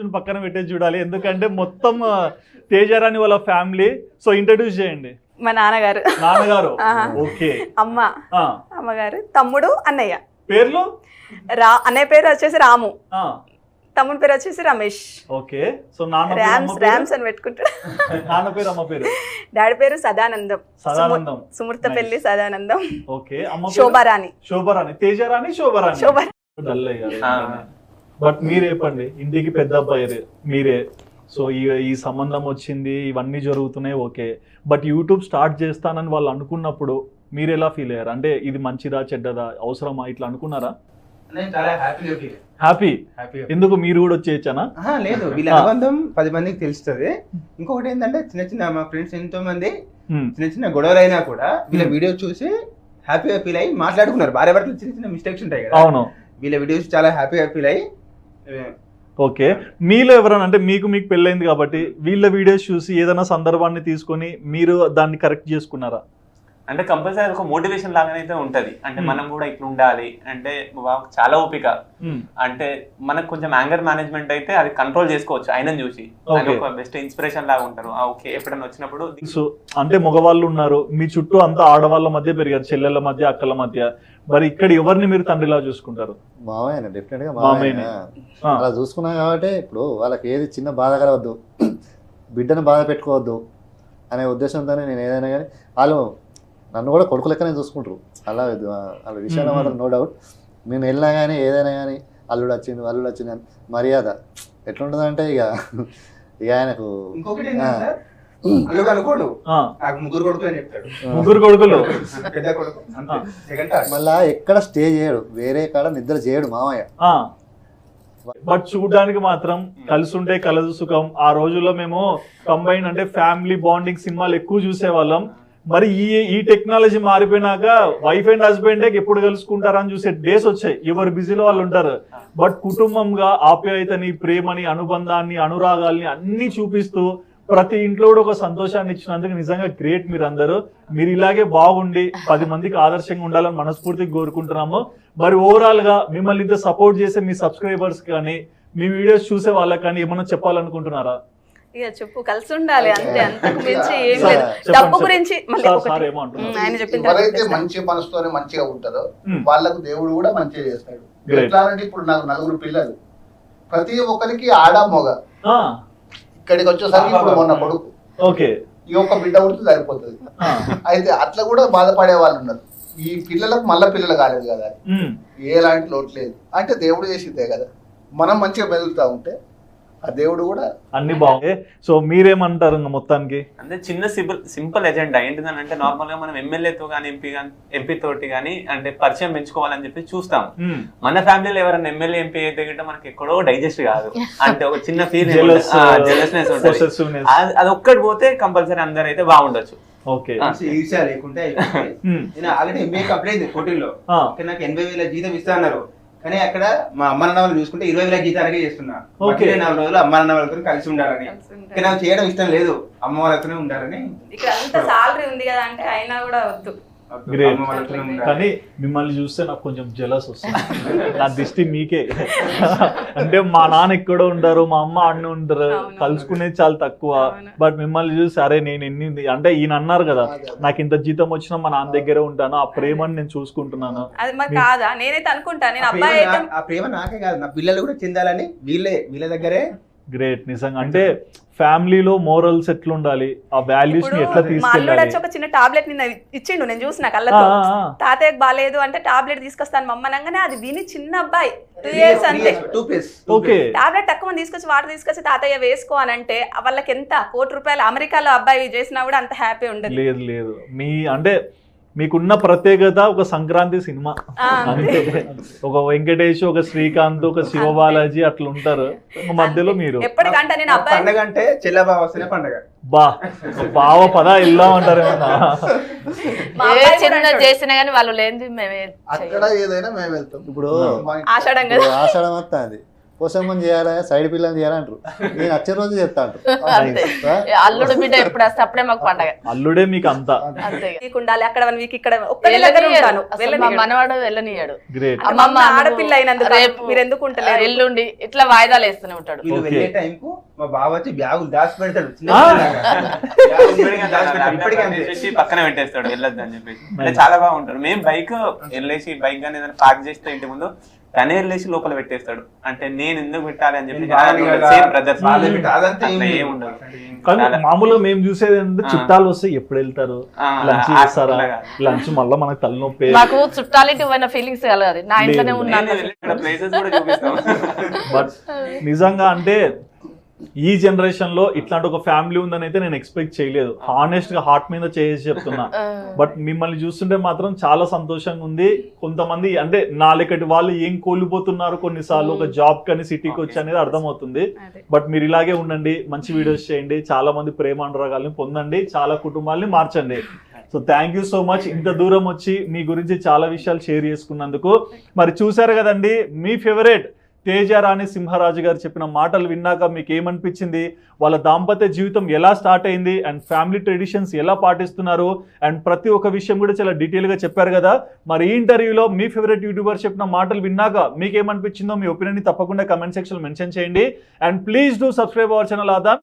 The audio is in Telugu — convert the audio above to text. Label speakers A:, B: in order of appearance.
A: కూర్చుని పక్కన పెట్టేసి చూడాలి, ఎందుకంటే మొత్తం తేజారాణి వాళ్ళ ఫ్యామిలీ. సో ఇంట్రడ్యూస్ చేయండి.
B: మా నాన్నగారు,
A: నాన్నగారు, ఓకే,
B: అమ్మ, అమ్మగారు, తమ్ముడు, అన్నయ్య.
A: పేర్లు?
B: అన్నయ్య పేరు వచ్చేసి రాము, తమ్ముడి పేరు వచ్చేసి రమేష్.
A: ఓకే. సో నాన్న
B: ర్యామ్స్ అని పెట్టుకుంటాడు.
A: నాన్న పేరు, అమ్మ పేరు?
B: డాడీ పేరు సదానందం,
A: సదానందం,
B: సుమృత పెళ్లి సదానందం.
A: ఓకే. అమ్మ
B: శోభారాణి.
A: శోభారాణి, తేజారాణి, శోభారాణి. బట్ మీరే చెప్పండి, ఇంటికి పెద్ద అబ్బాయి మీరే. సో ఈ సంబంధం వచ్చింది, ఇవన్నీ జరుగుతున్నాయి, ఓకే. బట్ యూట్యూబ్ స్టార్ట్ చేస్తానని వాళ్ళు అనుకున్నప్పుడు మీరు ఎలా ఫీల్ అయ్యారు? అంటే ఇది మంచిదా చెడ్డదా, అవసరమా, ఇట్లా అనుకున్నారా? హ్యాపీ. ఎందుకు మీరు కూడా వచ్చేయచ్చానా?
C: లేదు, వీళ్ళ అనుబంధం 10 మందికి తెలుస్తుంది. ఇంకొకటి ఏంటంటే చిన్న చిన్న మా ఫ్రెండ్స్ ఎంతో మంది చిన్న చిన్న గొడవలు అయినా కూడా వీళ్ళ వీడియో చూసి హ్యాపీగా ఫీల్ అయ్యి మాట్లాడుకున్నారు. భార్య భర్తలు చిన్న చిన్న మిస్టేక్స్ ఉంటాయి కదా,
A: అవును,
C: వీళ్ళ వీడియోస్ చాలా హ్యాపీగా ఫీల్ అయ్యి.
A: ఓకే. మీలో ఎవరైనా, అంటే మీకు పెళ్ళైంది కాబట్టి వీళ్ళ వీడియోస్ చూసి ఏదైనా సందర్భాన్ని తీసుకొని మీరు దాన్ని కరెక్ట్ చేసుకున్నారా?
D: అంటే కంపల్సరీ ఒక మోటివేషన్ లాగానే అయితే ఉంటది. అంటే మనం కూడా ఇట్లా ఉండాలి అంటే చాలా ఓపిక. అంటే మనకు కొంచెం యాంగర్ మేనేజ్మెంట్ అయితే అది కంట్రోల్ చేసుకోవచ్చు ఆయనను చూసి. ఒక బెస్ట్ ఇన్స్పిరేషన్ లాగా ఉంటారు. ఓకే, ఎప్పుడైనా వచ్చినప్పుడు.
A: సో అంటే మగవాళ్ళు ఉన్నారు మీ చుట్టూ, అంతా ఆడవాళ్ళ మధ్య పెరిగారు, చెల్లెళ్ళ మధ్య, అక్కల మధ్య. మరి ఇక్కడ ఎవరిని మీరు తండ్రిలా చూసుకుంటారు?
E: మామయ్య, డెఫినెట్ గా మామయ్య. అలా చూసుకున్నా కాబట్టి ఇప్పుడు వాళ్ళకి ఏది చిన్న బాధ కలవద్దు, బిడ్డను బాధ పెట్టుకోవద్దు అనే ఉద్దేశంతోనే నేను ఏదైనా కానీ, వాళ్ళు నన్ను కూడా కొడుకు లెక్కనే చూసుకుంటారు. అలా వాళ్ళ విషయాలు మాత్రం నో డౌట్. నేను వెళ్ళినా కానీ ఏదైనా కానీ అల్లుడు వచ్చింది అని మర్యాద ఎట్లుంటుందంటే ఇక ఆయనకు
A: ముగ్గురు కొడుకులు.
E: మళ్ళా ఎక్కడ స్టే చేయడు, వేరే కాడ నిద్ర చేయడు మామయ్య.
A: బట్ చూడడానికి మాత్రం కలిసి ఉంటే కలదు సుఖం. ఆ రోజుల్లో మేము కంబైన్ అంటే ఫ్యామిలీ బాండింగ్ సినిమాలు ఎక్కువ చూసేవాళ్ళం. మరి ఈ టెక్నాలజీ మారిపోయినాక వైఫ్ అండ్ హస్బెండ్ ఎప్పుడు కలుసుకుంటారని చూసే డేస్ వచ్చాయి. ఎవరు బిజీలో వాళ్ళు ఉంటారు. బట్ కుటుంబంగా ఆప్యాయతని, ప్రేమని, అనుబంధాన్ని, అనురాగాల్ని అన్ని చూపిస్తూ ప్రతి ఇంట్లో కూడా ఒక సంతోషాన్ని ఇచ్చినందుకు నిజంగా గ్రేట్ మీరందరూ. మీరు ఇలాగే బాగుండి 10 మందికి ఆదర్శంగా ఉండాలని మనస్ఫూర్తిగా కోరుకుంటున్నాము. మరి ఓవరాల్ గా మిమ్మల్ని ఇంత సపోర్ట్ చేసే మీ సబ్స్క్రైబర్స్ కానీ, మీ వీడియోస్ చూసే వాళ్ళకి కానీ ఏమన్నా చెప్పాలనుకుంటున్నారా?
B: ఇక చెప్పు, కలిసి ఉండాలి అంతే, అంతకు మించి ఏం లేదు. డబ్బు గురించి ఆయన చెప్పింది,
F: ఎవరైతే మంచి మనసుతోనే మంచిగా ఉంటారో వాళ్ళకు దేవుడు కూడా మంచిగా చేస్తాడు. ఎట్లా అంటే ఇప్పుడు నాకు 4 పిల్లలు, ప్రతి ఒక్కరికి ఆడ మొగ. ఇక్కడికి వచ్చేసరికి ఇప్పుడు మొన్న కొడుకు, ఈ ఒక్క బిడ్డ ఉడితే సరిపోతుంది. అయితే అట్లా కూడా బాధపడే వాళ్ళు ఉన్నారు. ఈ పిల్లలకు మళ్ళా పిల్లలు కాలేదు కదా, ఎలాంటి లోటు లేదు. అంటే దేవుడు చేసిద్దే కదా, మనం మంచిగా మెదులుతా ఉంటే ఆ దేవుడు కూడా
A: అన్ని బాగుంది. సో మీరేమంటారు మొత్తానికి?
D: అంటే చిన్న సింపుల్ ఎజెండా ఏంటిదని అంటే, నార్మల్ గా మనం ఎమ్మెల్యేతో కానీ ఎంపీ తోటి కానీ అంటే పరిచయం పెంచుకోవాలని చెప్పి చూస్తాం. మన ఫ్యామిలీలో ఎవరైనా ఎమ్మెల్యే ఎంపీ అయితే గిట్ట మనకి ఎక్కడో డైజెస్ట్ కాదు. అంటే ఒక చిన్న ఫీల్, జెలస్నెస్ ఉంటుంది. అది ఒక్కటి పోతే కంపల్సరీ అందరూ అయితే బాగుండొచ్చు.
C: ఈర్ష్య లేకుంటే నేను ఆల్రెడీ ఎంబీఏ కంప్లీట్ అయింది కోటిలో. నాకు 80,000 జీతం ఇస్తా అన్నారు. కానీ అక్కడ మా అమ్మ నాన్న వాళ్ళు చూసుకుంటే 20,000 జీతాలకే చేస్తున్నా. 4 రోజులు అమ్మ నాన్న వాళ్ళతో కలిసి ఉండాలని, నాకు చేయడం ఇష్టం లేదు, అమ్మ వాళ్ళతోనే ఉండాలని.
B: ఇక్కడ అంత సాలరీ ఉంది కదా అంటే అయినా కూడా వద్దు.
A: కానీ మిమ్మల్ని చూస్తే నాకు కొంచెం జెలస్ వస్తుంది. నా దృష్టి మీకే. అంటే మా నాన్న ఎక్కడో ఉంటారు, మా అమ్మ అన్నీ ఉంటారు, కలుసుకునేది చాలా తక్కువ. బట్ మిమ్మల్ని చూసి అరే నేను ఎన్ని, అంటే ఈయన అన్నారు కదా నాకు ఇంత జీతం వచ్చినా మా నాన్న దగ్గరే ఉంటాను, ఆ ప్రేమని నేను చూసుకుంటున్నాను.
B: కాదా, నేనైతే అనుకుంటాను
C: ఆ ప్రేమ నాకే కాదు, నా పిల్లలు కూడా చెందాలని వీళ్ళ దగ్గరే.
A: గ్రేట్. నిజంగా అంటే ఫ్యామిలీలో మోరల్స్ ఎట్లా ఉండాలి, ఆ వాల్యూస్ ని ఎట్లా తీసుకెళ్ళాలి.
B: ఒక చిన్న టాబ్లెట్ నిన్న ఇచ్చిండు, నేను చూసిన కళ్ళతో. తాతయ్యకి బాగాలేదు అంటే టాబ్లెట్ తీసుకొస్తాను మమ్మనంగానే అది విని చిన్న అబ్బాయి 2 years అంతే టాబ్లెట్ తక్కువ తీసుకొచ్చి వాటర్ తీసుకొచ్చి తాతయ్య వేసుకో అని అంటే వాళ్ళకి ఎంత ₹1,00,00,000 అమెరికాలో అబ్బాయి చేసినా కూడా అంత హ్యాపీ ఉండదు.
A: లేదు మీ అంటే మీకున్న ప్రత్యేకత ఒక సంక్రాంతి సినిమా అంతే. ఒక వెంకటేష్, ఒక శ్రీకాంత్, ఒక శివబాలాజీ అట్లా ఉంటారు. మధ్యలో మీరు
C: పండగంటే చెల్లబావ వస్తేనే పండగ.
A: బావ పదా వెళ్దాం అంటారు ఏమన్నా
B: చేసినా కానీ వాళ్ళు లేని మేమే
F: అక్కడ ఏదైనా మేము వెళ్తాం.
E: ఇప్పుడు
B: ఆషాఢం
E: వస్తుంది, పోసమ్మని చేయాలా సైడ్ పిల్లని చేయాలంటారు. నేను వచ్చే రోజు చెప్తా
G: అంతే. అల్లుడు బిడ్డ ఎప్పుడు వస్తే అప్పుడే మాకు పండగ.
A: అల్లుడే మీకు అంతా.
G: అంతే.
B: మీకు ఉండాలి అక్కడ 1 వీక్ ఇక్కడ ఒక్కడే దగ్గర ఉంటాను.
G: మా మనవాడు వెళ్ళనియాడు.
A: గ్రేట్.
B: అమ్మమ్మ ఆడపిల్ల అయినందుకు రేపు మీరు ఎందుకు ఉంటలేరు,
G: ఎల్లుండి ఇట్లా వాయిదాలు వేస్తూనే ఉంటాడు.
C: వీళ్ళు వెళ్ళే టైం కు మా బావ వచ్చి బ్యాగులు దాచి పెడతాడు,
D: పక్కన పెట్టేస్తాడు వెళ్ళొద్దు అని చెప్పేసి. అంటే చాలా బాగుంటాడు. మేము బైక్ వెళ్ళేసి బైక్ గానీ ఏదైనా పార్క్ చేస్తే ఇంటి ముందు తనే వెళ్ళేసి లోపల పెట్టేస్తాడు. అంటే నేను ఎందుకు పెట్టాలి అని చెప్పి సేమ్ బ్రదర్స్
A: మామూలుగా మేము చూసేది ఏంటంటే చుట్టాలు వస్తే ఎప్పుడు వెళ్తారు, లంచ్ చేస్తారా, లంచ్ మళ్ళీ మనకు తలనొప్పి.
G: నాకు చుట్టాలిటీ పోయిన ఫీలింగ్స్ కలగదు, నా ఇంట్లోనే ఉన్నాను.
D: ప్లేసెస్ కూడా చూపిస్తాం.
A: బట్ నిజంగా అంటే ఈ జనరేషన్ లో ఇట్లాంటి ఒక ఫ్యామిలీ ఉందని అయితే నేను ఎక్స్పెక్ట్ చేయలేదు. హానెస్ట్ గా హార్ట్ మీద చేసి చెప్తున్నా. బట్ మిమ్మల్ని చూస్తుంటే మాత్రం చాలా సంతోషంగా ఉంది. కొంతమంది అంటే నా లెక్కటి వాళ్ళు ఏం కోల్పోతున్నారు కొన్నిసార్లు ఒక జాబ్ కని సిటీకి వచ్చి అనేది అర్థమవుతుంది. బట్ మీరు ఇలాగే ఉండండి, మంచి వీడియోస్ చేయండి, చాలా మంది ప్రేమ అనురాగాల్ని పొందండి, చాలా కుటుంబాలని మార్చండి. So thank you so much ఇంత దూరం వచ్చి మీ గురించి చాలా విషయాలు షేర్ చేసుకున్నందుకు. మరి చూసారు కదండి, మీ ఫేవరెట్ తేజారాణి సింహరాజు గారు చెప్పిన మాటలు విన్నాక మీకు ఏమనిపించింది, వాళ్ళ దాంపత్య జీవితం ఎలా స్టార్ట్ అయింది అండ్ ఫ్యామిలీ ట్రెడిషన్స్ ఎలా పాటిస్తున్నారు అండ్ ప్రతి ఒక్క విషయం కూడా చాలా డీటెయిల్గా చెప్పారు కదా. మరి ఈ ఇంటర్వ్యూలో మీ ఫేవరెట్ యూట్యూబర్ చెప్పిన మాటలు విన్నాక మీకు ఏమనిపించిందో మీ ఒపీనియన్ తప్పకుండా కమెంట్ సెక్షన్ మెన్షన్ చేయండి. And please do subscribe our channel Aadan.